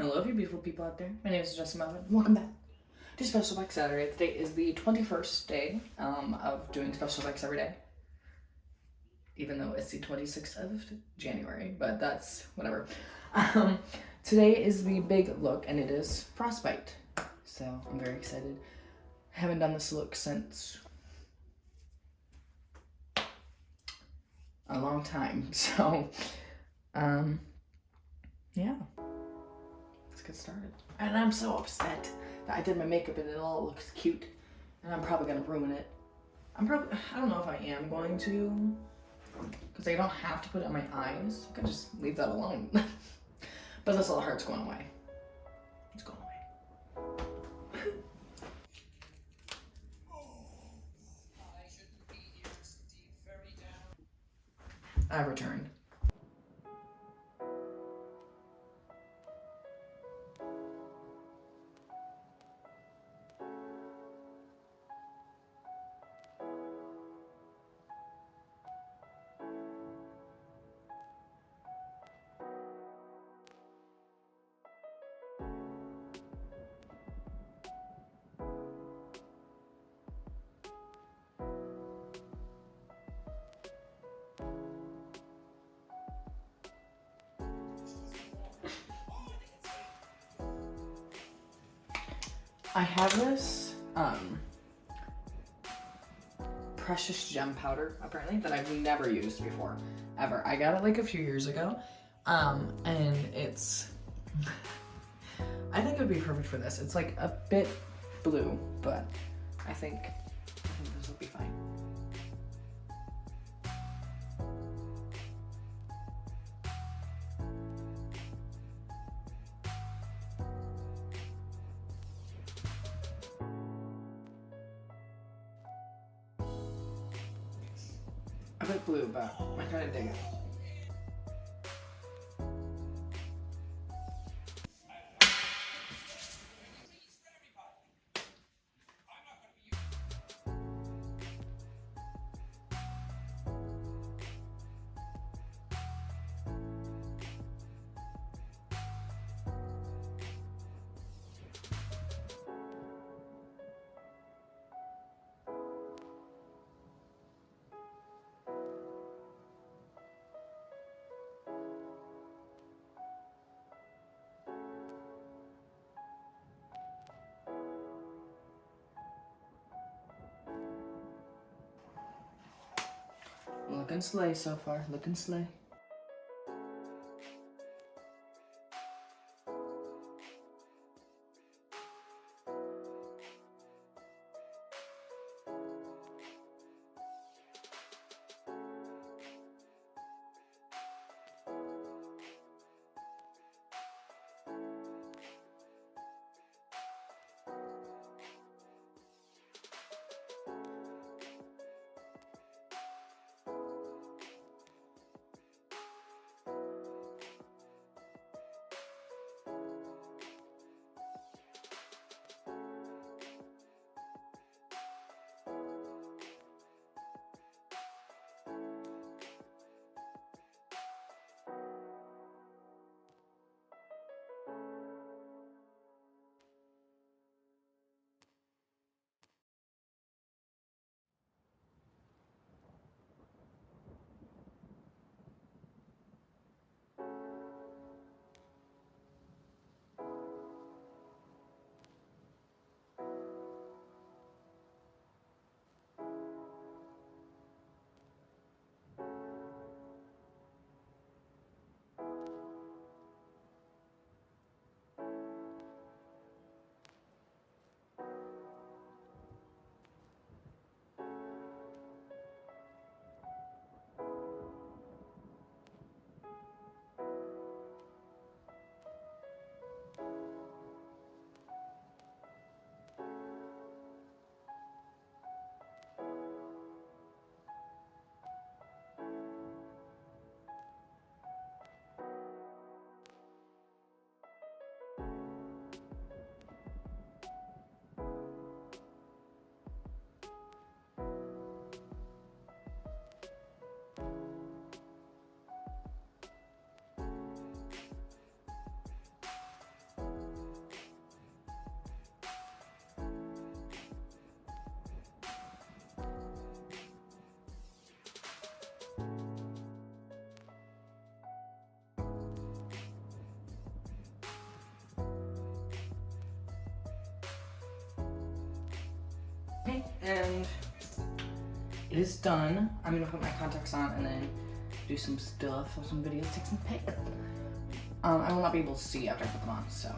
Hello, you beautiful people out there. My name is Muffin. Welcome back to Special Effects Saturday. Today is the 21st day of doing Special Effects every day. Even though it's the 26th of January, but that's whatever. Today is the big look, and it is Frostbite. So I'm very excited. I haven't done this look since a long time. So, yeah. Let's get started. And I'm so upset that I did my makeup and it all looks cute. And I'm probably gonna ruin it. I don't know if I am going to, because I don't have to put it on my eyes. I can just leave that alone. But this little heart's going away. It's going away. I've returned. I have this precious gem powder, apparently, that I've never used before, ever. I got it like a few years ago, and it's, I think it would be perfect for this. It's like a bit blue, but I think this will be fine. A bit blue, but I kind of dig it. Looking slay so far, looking slay. Okay, and it is done. I'm gonna put my contacts on and then do some stuff, film some videos, take some pics. I will not be able to see after I put them on, so